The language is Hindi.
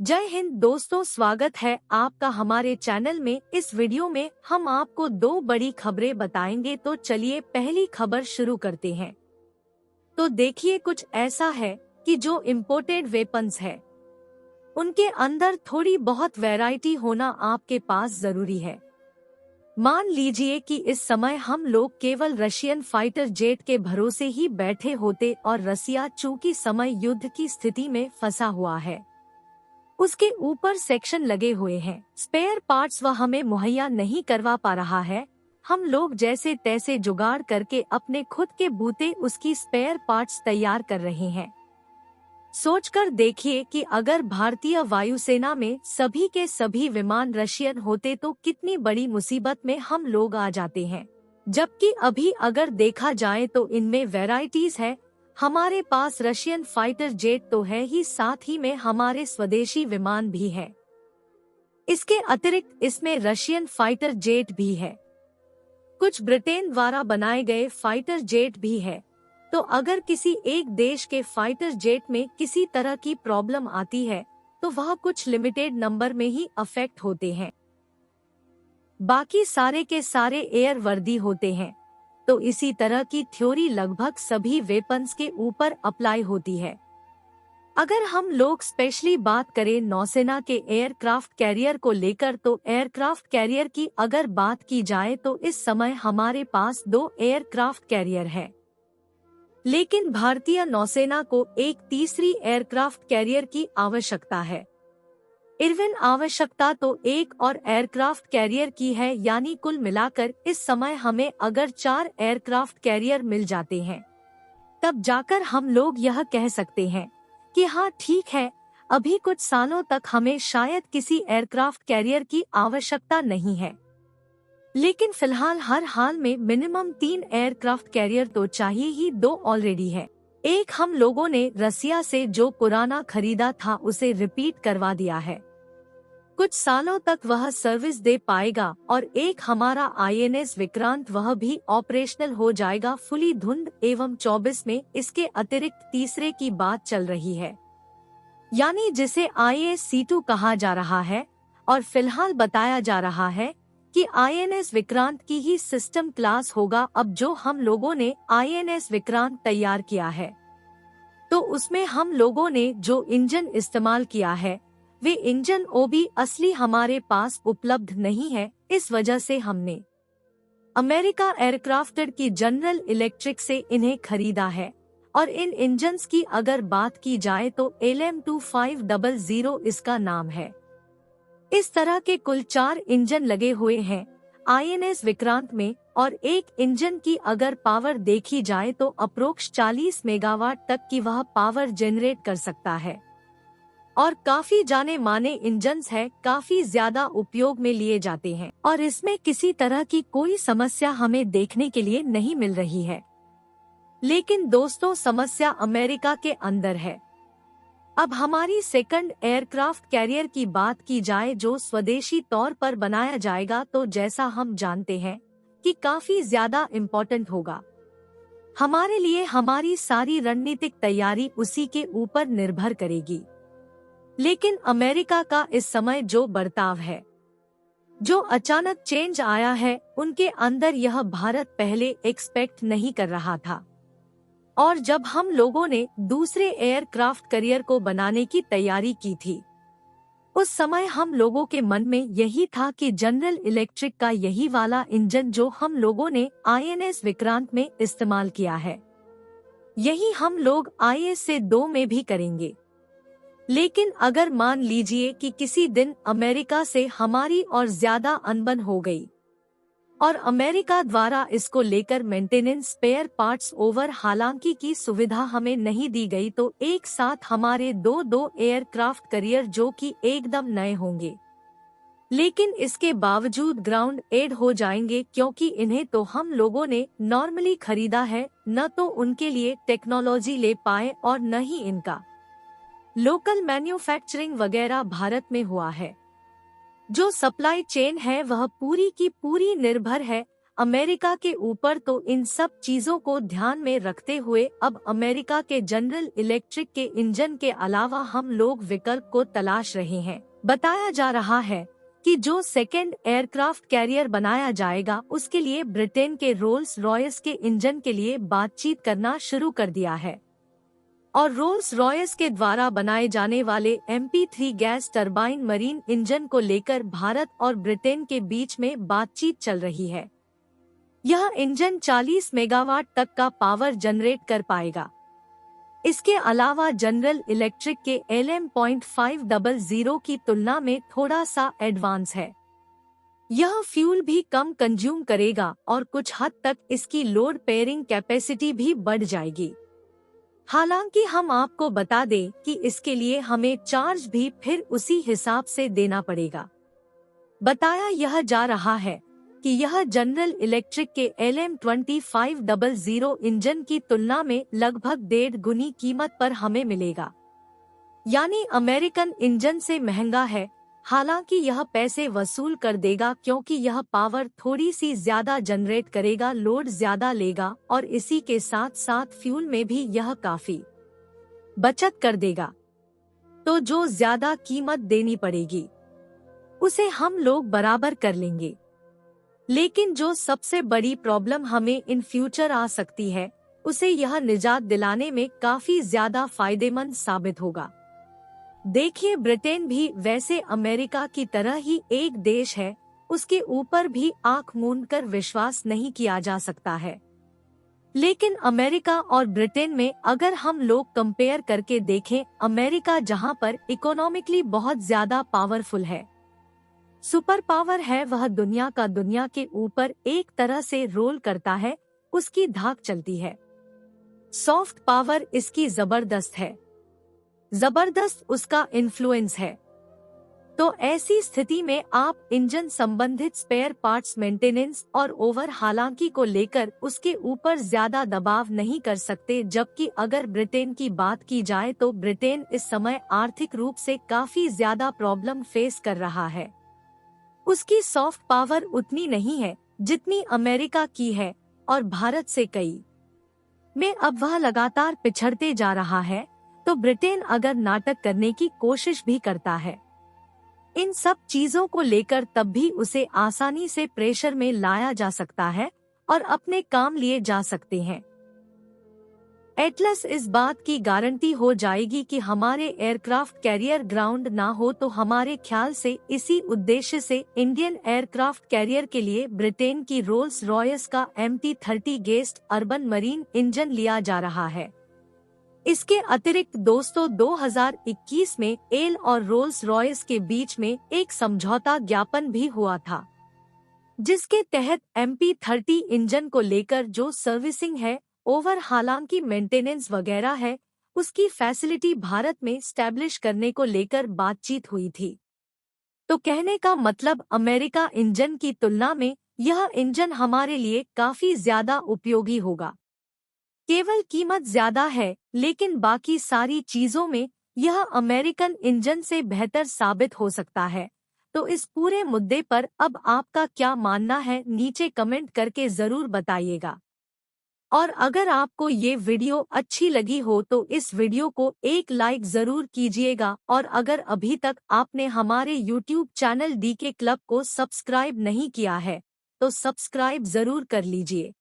जय हिंद दोस्तों, स्वागत है आपका हमारे चैनल में। इस वीडियो में हम आपको दो बड़ी खबरें बताएंगे। तो चलिए पहली खबर शुरू करते हैं। तो देखिए, कुछ ऐसा है कि जो इम्पोर्टेड वेपन्स है उनके अंदर थोड़ी बहुत वैरायटी होना आपके पास जरूरी है। मान लीजिए कि इस समय हम लोग केवल रशियन फाइटर जेट के भरोसे ही बैठे होते और रसिया चूंकि समय युद्ध की स्थिति में फंसा हुआ है, उसके ऊपर सेक्शन लगे हुए हैं, स्पेयर पार्ट्स वह हमें मुहैया नहीं करवा पा रहा है। हम लोग जैसे तैसे जुगाड़ करके अपने खुद के बूते उसकी स्पेयर पार्ट्स तैयार कर रहे हैं। सोचकर देखिए कि अगर भारतीय वायुसेना में सभी के सभी विमान रशियन होते तो कितनी बड़ी मुसीबत में हम लोग आ जाते हैं। जबकि अभी अगर देखा जाए तो इनमें वैरायटीज है। हमारे पास रशियन फाइटर जेट तो है ही, साथ ही में हमारे स्वदेशी विमान भी है। इसके अतिरिक्त इसमें रशियन फाइटर जेट भी है, कुछ ब्रिटेन द्वारा बनाए गए फाइटर जेट भी है। तो अगर किसी एक देश के फाइटर जेट में किसी तरह की प्रॉब्लम आती है तो वह कुछ लिमिटेड नंबर में ही अफेक्ट होते हैं, बाकी सारे के सारे एयर वर्दी होते हैं। तो इसी तरह की थ्योरी लगभग सभी वेपन्स के ऊपर अप्लाई होती है। अगर हम लोग स्पेशली बात करें नौसेना के एयरक्राफ्ट कैरियर को लेकर, तो एयरक्राफ्ट कैरियर की अगर बात की जाए तो इस समय हमारे पास 2 एयरक्राफ्ट कैरियर है, लेकिन भारतीय नौसेना को एक तीसरी एयरक्राफ्ट कैरियर की आवश्यकता है। इरविन आवश्यकता तो एक और एयरक्राफ्ट कैरियर की है, यानी कुल मिलाकर इस समय हमें अगर 4 एयरक्राफ्ट कैरियर मिल जाते हैं तब जाकर हम लोग यह कह सकते हैं कि हाँ ठीक है, अभी कुछ सालों तक हमें शायद किसी एयरक्राफ्ट कैरियर की आवश्यकता नहीं है, लेकिन फिलहाल हर हाल में मिनिमम 3 एयरक्राफ्ट कैरियर तो चाहिए ही। 2 ऑलरेडी है। एक हम लोगों ने रसिया से जो पुराना खरीदा था उसे रिपीट करवा दिया है, कुछ सालों तक वह सर्विस दे पाएगा, और एक हमारा INS विक्रांत, वह भी ऑपरेशनल हो जाएगा फुली धुंध एवं 24 में। इसके अतिरिक्त तीसरे की बात चल रही है, यानी जिसे IS-C2 कहा जा रहा है, और फिलहाल बताया जा रहा है कि INS विक्रांत की ही सिस्टम क्लास होगा। अब जो हम लोगों ने INS विक्रांत तैयार किया है तो उसमें हम लोगों ने जो इंजन इस्तेमाल किया है वे इंजन OB असली हमारे पास उपलब्ध नहीं है। इस वजह से हमने अमेरिका एयरक्राफ्ट की जनरल इलेक्ट्रिक से इन्हें खरीदा है। और इन इंजन्स की अगर बात की जाए तो LM2500 इसका नाम है। इस तरह के कुल 4 इंजन लगे हुए हैं INS विक्रांत में, और एक इंजन की अगर पावर देखी जाए तो अप्रोक्स 40 मेगावाट तक की वह पावर जनरेट कर सकता है। और काफी जाने माने इंजन्स है, काफी ज्यादा उपयोग में लिए जाते हैं, और इसमें किसी तरह की कोई समस्या हमें देखने के लिए नहीं मिल रही है। लेकिन दोस्तों, समस्या अमेरिका के अंदर है। अब हमारी सेकंड एयरक्राफ्ट कैरियर की बात की जाए जो स्वदेशी तौर पर बनाया जाएगा, तो जैसा हम जानते हैं कि काफी ज्यादा इम्पोर्टेंट होगा हमारे लिए। हमारी सारी रणनीतिक तैयारी उसी के ऊपर निर्भर करेगी। लेकिन अमेरिका का इस समय जो बर्ताव है, जो अचानक चेंज आया है उनके अंदर, यह भारत पहले एक्सपेक्ट नहीं कर रहा था। और जब हम लोगों ने दूसरे एयरक्राफ्ट कैरियर को बनाने की तैयारी की थी, उस समय हम लोगों के मन में यही था कि जनरल इलेक्ट्रिक का यही वाला इंजन जो हम लोगों ने INS विक्रांत में इस्तेमाल किया है, यही हम लोग IS-2 में भी करेंगे। लेकिन अगर मान लीजिए कि किसी दिन अमेरिका से हमारी और ज्यादा अनबन हो गई और अमेरिका द्वारा इसको लेकर मेंटेनेंस, स्पेयर पार्ट्स, ओवर हालांकि की सुविधा हमें नहीं दी गई, तो एक साथ हमारे दो एयरक्राफ्ट कैरियर जो कि एकदम नए होंगे, लेकिन इसके बावजूद ग्राउंड एड हो जाएंगे, क्योंकि इन्हें तो हम लोगों ने नॉर्मली खरीदा है, न तो उनके लिए टेक्नोलॉजी ले पाए और न ही इनका लोकल मैन्युफैक्चरिंग वगैरह भारत में हुआ है। जो सप्लाई चेन है वह पूरी की पूरी निर्भर है अमेरिका के ऊपर। तो इन सब चीजों को ध्यान में रखते हुए अब अमेरिका के जनरल इलेक्ट्रिक के इंजन के अलावा हम लोग विकल्प को तलाश रहे हैं। बताया जा रहा है कि जो सेकेंड एयरक्राफ्ट कैरियर बनाया जाएगा उसके लिए ब्रिटेन के रोल्स रॉयस के इंजन के लिए बातचीत करना शुरू कर दिया है और रोल्स रॉयस के द्वारा बनाए जाने वाले MP3 gas turbine marine engine को लेकर भारत और ब्रिटेन के बीच में बातचीत चल रही है। यह इंजन 40 मेगावाट तक का पावर जनरेट कर पाएगा। इसके अलावा जनरल इलेक्ट्रिक के LM.500 की तुलना में थोड़ा सा एडवांस है। यह फ्यूल भी कम कंज्यूम करेगा और कुछ हद तक इसकी लोड पेयरिंग कैपेसिटी भी बढ़ जाएगी। हालांकि हम आपको बता दें कि इसके लिए हमें चार्ज भी फिर उसी हिसाब से देना पड़ेगा। बताया यह जा रहा है कि यह जनरल इलेक्ट्रिक के LM2500 इंजन की तुलना में लगभग 1.5 गुनी कीमत पर हमें मिलेगा, यानी अमेरिकन इंजन से महंगा है। हालांकि यह पैसे वसूल कर देगा क्योंकि यह पावर थोड़ी सी ज्यादा जनरेट करेगा, लोड ज्यादा लेगा और इसी के साथ साथ फ्यूल में भी यह काफी बचत कर देगा। तो जो ज्यादा कीमत देनी पड़ेगी उसे हम लोग बराबर कर लेंगे। लेकिन जो सबसे बड़ी प्रॉब्लम हमें इन फ्यूचर आ सकती है उसे यह निजात दिलाने में काफी ज्यादा फायदेमंद साबित होगा। देखिए, ब्रिटेन भी वैसे अमेरिका की तरह ही एक देश है, उसके ऊपर भी आंख मूंद कर विश्वास नहीं किया जा सकता है। लेकिन अमेरिका और ब्रिटेन में अगर हम लोग कंपेयर करके देखें, अमेरिका जहां पर इकोनॉमिकली बहुत ज्यादा पावरफुल है, सुपर पावर है, वह दुनिया के ऊपर एक तरह से रोल करता है, उसकी धाक चलती है। सॉफ्ट पावर इसकी जबरदस्त है, जबरदस्त उसका इन्फ्लुएंस है। तो ऐसी स्थिति में आप इंजन संबंधित स्पेयर पार्ट्स मेंटेनेंस और ओवर हालांकि को लेकर उसके ऊपर ज्यादा दबाव नहीं कर सकते। जबकि अगर ब्रिटेन की बात की जाए तो ब्रिटेन इस समय आर्थिक रूप से काफी ज्यादा प्रॉब्लम फेस कर रहा है। उसकी सॉफ्ट पावर उतनी नहीं है जितनी अमेरिका की है और भारत से कई में अब वह लगातार पिछड़ते जा रहा है। तो ब्रिटेन अगर नाटक करने की कोशिश भी करता है इन सब चीजों को लेकर, तब भी उसे आसानी से प्रेशर में लाया जा सकता है और अपने काम लिए जा सकते हैं। एटलस इस बात की गारंटी हो जाएगी कि हमारे एयरक्राफ्ट कैरियर ग्राउंड ना हो, तो हमारे ख्याल से इसी उद्देश्य से इंडियन एयरक्राफ्ट कैरियर के लिए ब्रिटेन की रोल्स रॉयस का MT30 guest urban marine engine लिया जा रहा है। इसके अतिरिक्त दोस्तों 2021 में एल और रोल्स रॉयस के बीच में एक समझौता ज्ञापन भी हुआ था, जिसके तहत MP30 इंजन को लेकर जो सर्विसिंग है, ओवर हालांकि मेंटेनेंस वगैरह है, उसकी फैसिलिटी भारत में स्टैब्लिश करने को लेकर बातचीत हुई थी। तो कहने का मतलब अमेरिका इंजन की तुलना में यह इंजन हमारे लिए काफी ज्यादा उपयोगी होगा। केवल कीमत ज्यादा है, लेकिन बाकी सारी चीजों में यह अमेरिकन इंजन से बेहतर साबित हो सकता है। तो इस पूरे मुद्दे पर अब आपका क्या मानना है, नीचे कमेंट करके जरूर बताइएगा। और अगर आपको ये वीडियो अच्छी लगी हो तो इस वीडियो को एक लाइक जरूर कीजिएगा। और अगर अभी तक आपने हमारे YouTube चैनल DK क्लब को सब्सक्राइब नहीं किया है तो सब्सक्राइब जरूर कर लीजिए।